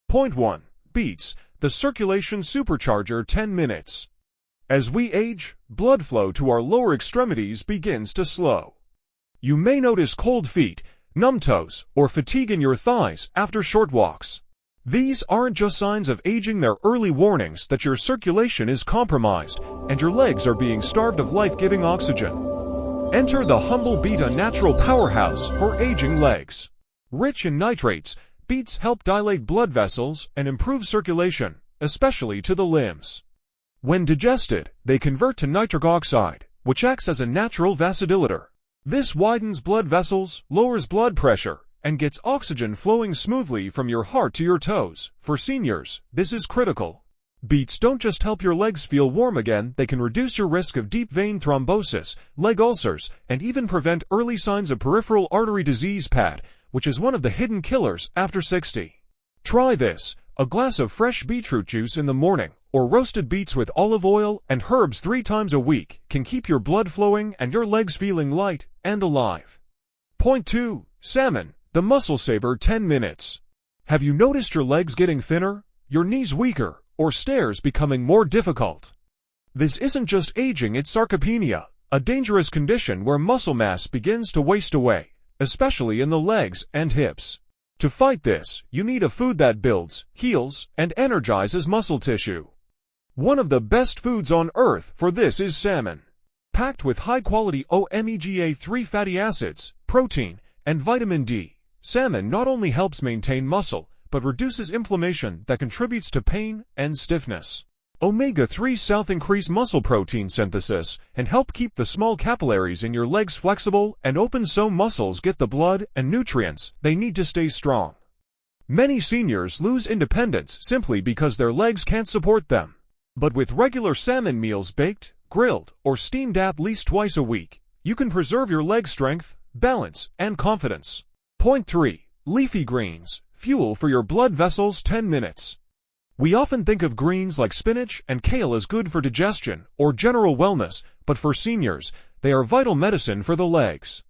Point 1. Beets, the circulation supercharger 10 minutes. As we age, blood flow to our lower extremities begins to slow. You may notice cold feet, numb toes, or fatigue in your thighs after short walks. These aren't just signs of aging, they're early warnings that your circulation is compromised and your legs are being starved of life-giving oxygen. Enter the humble beet, a natural powerhouse for aging legs. Rich in nitrates, beets help dilate blood vessels and improve circulation, especially to the limbs. When digested, they convert to nitric oxide, which acts as a natural vasodilator. This widens blood vessels, lowers blood pressure, and gets oxygen flowing smoothly from your heart to your toes. For seniors, this is critical. Beets don't just help your legs feel warm again, they can reduce your risk of deep vein thrombosis, leg ulcers, and even prevent early signs of peripheral artery disease (PAD), which is one of the hidden killers after 60. Try this: a glass of fresh beetroot juice in the morning, or roasted beets with olive oil and herbs 3 times a week can keep your blood flowing and your legs feeling light and alive. Point 2. Salmon, the muscle saver 10 minutes. Have you noticed your legs getting thinner, your knees weaker, or stairs becoming more difficult? This isn't just aging, it's sarcopenia, a dangerous condition where muscle mass begins to waste away, especially in the legs and hips. To fight this, you need a food that builds, heals, and energizes muscle tissue. One of the best foods on earth for this is salmon. Packed with high-quality omega-3 fatty acids, protein, and vitamin D, salmon not only helps maintain muscle, but reduces inflammation that contributes to pain and stiffness. Omega-3s increase muscle protein synthesis and help keep the small capillaries in your legs flexible and open so muscles get the blood and nutrients they need to stay strong. Many seniors lose independence simply because their legs can't support them. But with regular salmon meals baked, grilled, or steamed at least twice a week, you can preserve your leg strength, balance, and confidence. Point 3. Leafy greens, fuel for your blood vessels 10 minutes. We often think of greens like spinach and kale as good for digestion or general wellness, but for seniors, they are vital medicine for the legs.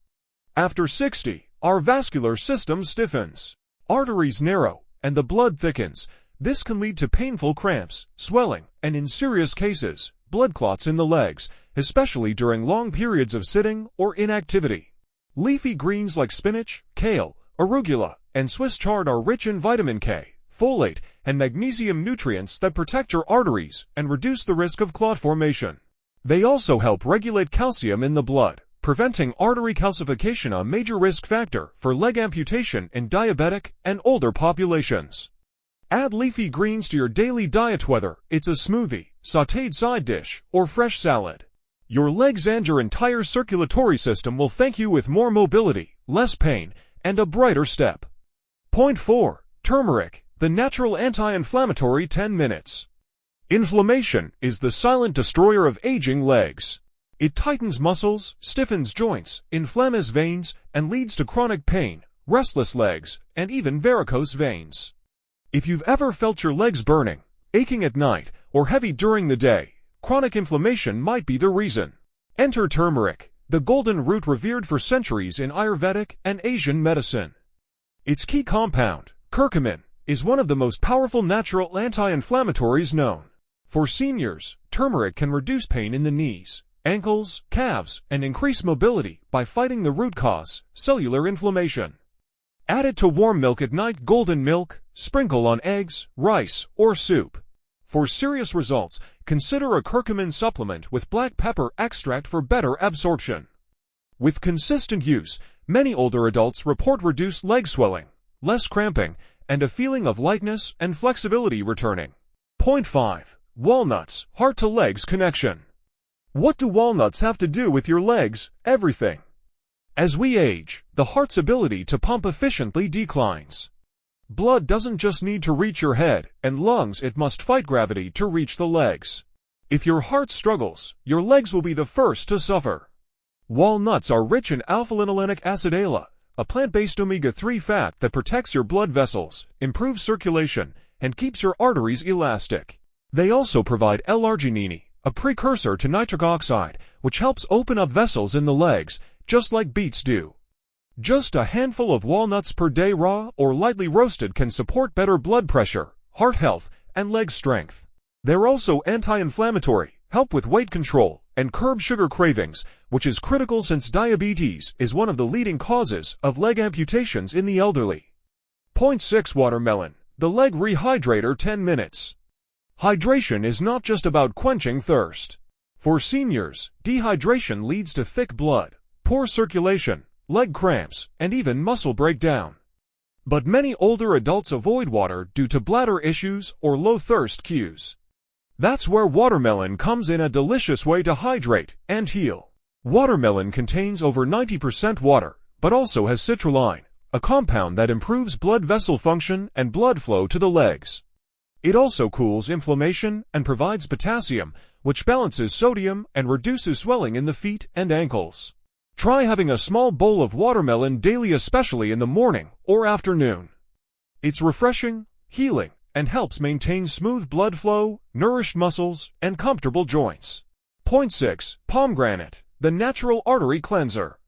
After 60, our vascular system stiffens, arteries narrow, and the blood thickens. This can lead to painful cramps, swelling, and in serious cases, blood clots in the legs, especially during long periods of sitting or inactivity. Leafy greens like spinach, kale, arugula, and Swiss chard are rich in vitamin K, folate, and magnesium nutrients that protect your arteries and reduce the risk of clot formation. They also help regulate calcium in the blood, preventing artery calcification, a major risk factor for leg amputation in diabetic and older populations. Add leafy greens to your daily diet, whether it's a smoothie, sautéed side dish, or fresh salad. Your legs and your entire circulatory system will thank you with more mobility, less pain, and a brighter step. Point 4. Turmeric, the natural anti-inflammatory 10 minutes. Inflammation is the silent destroyer of aging legs. It tightens muscles, stiffens joints, inflames veins, and leads to chronic pain, restless legs, and even varicose veins. If you've ever felt your legs burning, aching at night, or heavy during the day, chronic inflammation might be the reason. Enter turmeric, the golden root revered for centuries in Ayurvedic and Asian medicine. Its key compound, curcumin, is one of the most powerful natural anti-inflammatories known. For seniors, turmeric can reduce pain in the knees, ankles, calves, and increase mobility by fighting the root cause, cellular inflammation. Add it to warm milk at night, golden milk, sprinkle on eggs, rice, or soup. For serious results, consider a curcumin supplement with black pepper extract for better absorption. With consistent use, many older adults report reduced leg swelling, less cramping, and a feeling of lightness and flexibility returning. Point 5. Walnuts, heart to legs connection. What do walnuts have to do with your legs? Everything. As we age, the heart's ability to pump efficiently declines. Blood doesn't just need to reach your head and lungs, it must fight gravity to reach the legs. If your heart struggles, your legs will be the first to suffer. Walnuts are rich in alpha-linolenic acid ALA, a plant-based omega-3 fat that protects your blood vessels, improves circulation, and keeps your arteries elastic. They also provide L-arginine, a precursor to nitric oxide, which helps open up vessels in the legs, just like beets do. Just a handful of walnuts per day raw or lightly roasted can support better blood pressure, heart health, and leg strength. They're also anti-inflammatory, help with weight control, and curb sugar cravings, which is critical since diabetes is one of the leading causes of leg amputations in the elderly. Point 6. Watermelon, the leg rehydrator 10 minutes. Hydration is not just about quenching thirst. For seniors, dehydration leads to thick blood, poor circulation, leg cramps, and even muscle breakdown. But many older adults avoid water due to bladder issues or low thirst cues. That's where watermelon comes in, a delicious way to hydrate and heal. Watermelon contains over 90% water, but also has citrulline, a compound that improves blood vessel function and blood flow to the legs. It also cools inflammation and provides potassium, which balances sodium and reduces swelling in the feet and ankles. Try having a small bowl of watermelon daily, especially in the morning or afternoon. It's refreshing, healing, and helps maintain smooth blood flow, nourished muscles, and comfortable joints. Point 6. Pomegranate, the natural artery cleanser.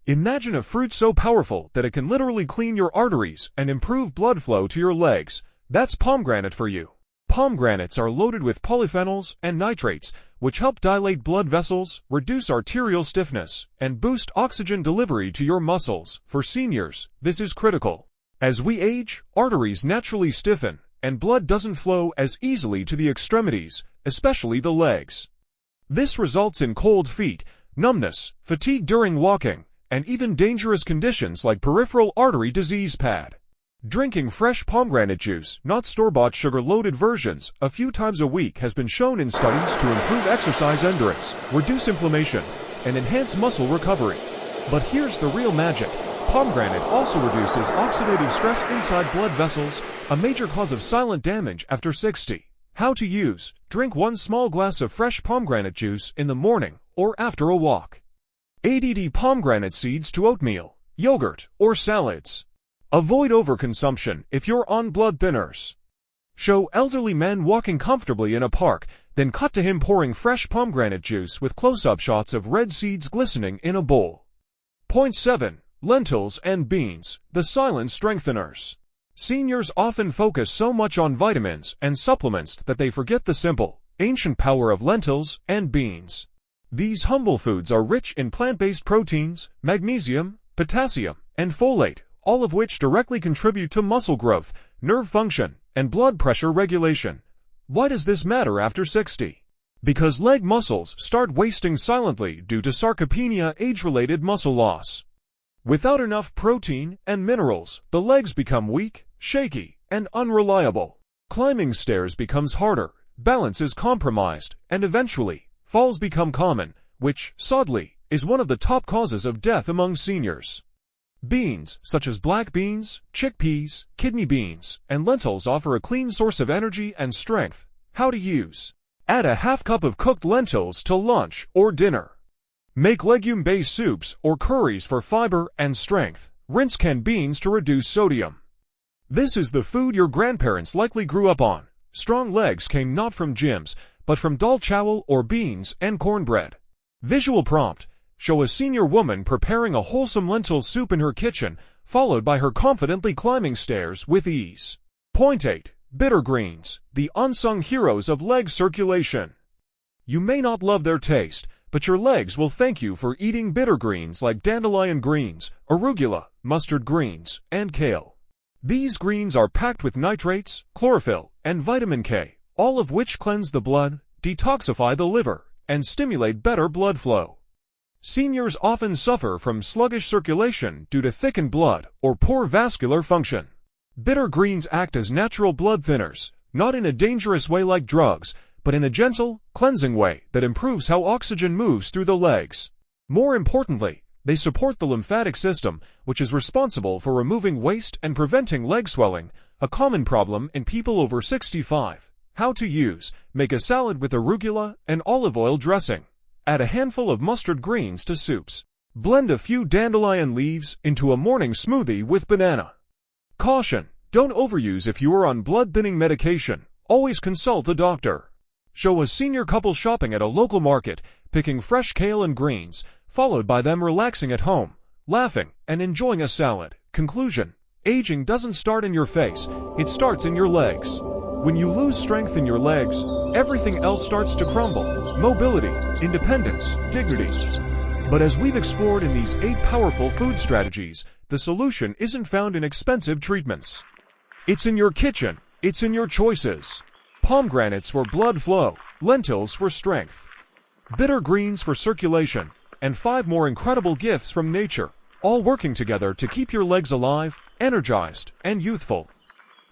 Imagine a fruit so powerful that it can literally clean your arteries and improve blood flow to your legs. That's pomegranate for you. Pomegranates are loaded with polyphenols and nitrates, which help dilate blood vessels, reduce arterial stiffness, and boost oxygen delivery to your muscles. For seniors, this is critical. As we age, arteries naturally stiffen, and blood doesn't flow as easily to the extremities, especially the legs. This results in cold feet, numbness, fatigue during walking, and even dangerous conditions like peripheral artery disease (PAD). Drinking fresh pomegranate juice, not store-bought sugar-loaded versions, a few times a week has been shown in studies to improve exercise endurance, reduce inflammation, and enhance muscle recovery. But here's the real magic. Pomegranate also reduces oxidative stress inside blood vessels, a major cause of silent damage after 60. How to use: drink 1 small glass of fresh pomegranate juice in the morning or after a walk. Add pomegranate seeds to oatmeal, yogurt, or salads. Avoid overconsumption if you're on blood thinners. Show elderly men walking comfortably in a park, then cut to him pouring fresh pomegranate juice with close-up shots of red seeds glistening in a bowl. Point 7. Lentils and beans, the silent strengtheners. Seniors often focus so much on vitamins and supplements that they forget the simple, ancient power of lentils and beans. These humble foods are rich in plant-based proteins, magnesium, potassium, and folate, all of which directly contribute to muscle growth, nerve function, and blood pressure regulation. Why does this matter after 60? Because leg muscles start wasting silently due to sarcopenia, age-related muscle loss. Without enough protein and minerals, the legs become weak, shaky, and unreliable. Climbing stairs becomes harder, balance is compromised, and eventually, falls become common, which, sadly, is one of the top causes of death among seniors. Beans, such as black beans, chickpeas, kidney beans, and lentils offer a clean source of energy and strength. How to use: add a half cup of cooked lentils to lunch or dinner. Make legume-based soups or curries for fiber and strength. Rinse canned beans to reduce sodium. This is the food your grandparents likely grew up on. Strong legs came not from gyms, but from dal chawal or beans and cornbread. Visual prompt: show a senior woman preparing a wholesome lentil soup in her kitchen, followed by her confidently climbing stairs with ease. Point 8. Bitter greens, the unsung heroes of leg circulation. You may not love their taste, but your legs will thank you for eating bitter greens like dandelion greens, arugula, mustard greens, and kale. These greens are packed with nitrates, chlorophyll, and vitamin K, all of which cleanse the blood, detoxify the liver, and stimulate better blood flow. Seniors often suffer from sluggish circulation due to thickened blood or poor vascular function. Bitter greens act as natural blood thinners, not in a dangerous way like drugs, but in a gentle, cleansing way that improves how oxygen moves through the legs. More importantly, they support the lymphatic system, which is responsible for removing waste and preventing leg swelling, a common problem in people over 65. How to use: make a salad with arugula and olive oil dressing. Add a handful of mustard greens to soups. Blend a few dandelion leaves into a morning smoothie with banana. Caution: don't overuse if you are on blood-thinning medication. Always consult a doctor. Show a senior couple shopping at a local market, picking fresh kale and greens, followed by them relaxing at home, laughing, and enjoying a salad. Conclusion: aging doesn't start in your face, it starts in your legs. When you lose strength in your legs, everything else starts to crumble: mobility, independence, dignity. But as we've explored in these 8 powerful food strategies, the solution isn't found in expensive treatments. It's in your kitchen, it's in your choices. Pomegranates for blood flow, lentils for strength, bitter greens for circulation, and 5 more incredible gifts from nature, all working together to keep your legs alive, energized, and youthful.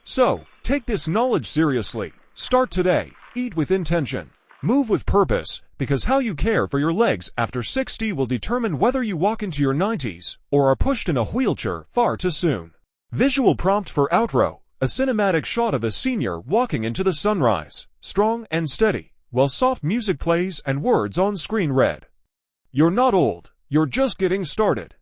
So, take this knowledge seriously. Start today, eat with intention, move with purpose, because how you care for your legs after 60 will determine whether you walk into your 90s or are pushed in a wheelchair far too soon. Visual prompt for outro: a cinematic shot of a senior walking into the sunrise, strong and steady, while soft music plays and words on screen read. You're not old, you're just getting started.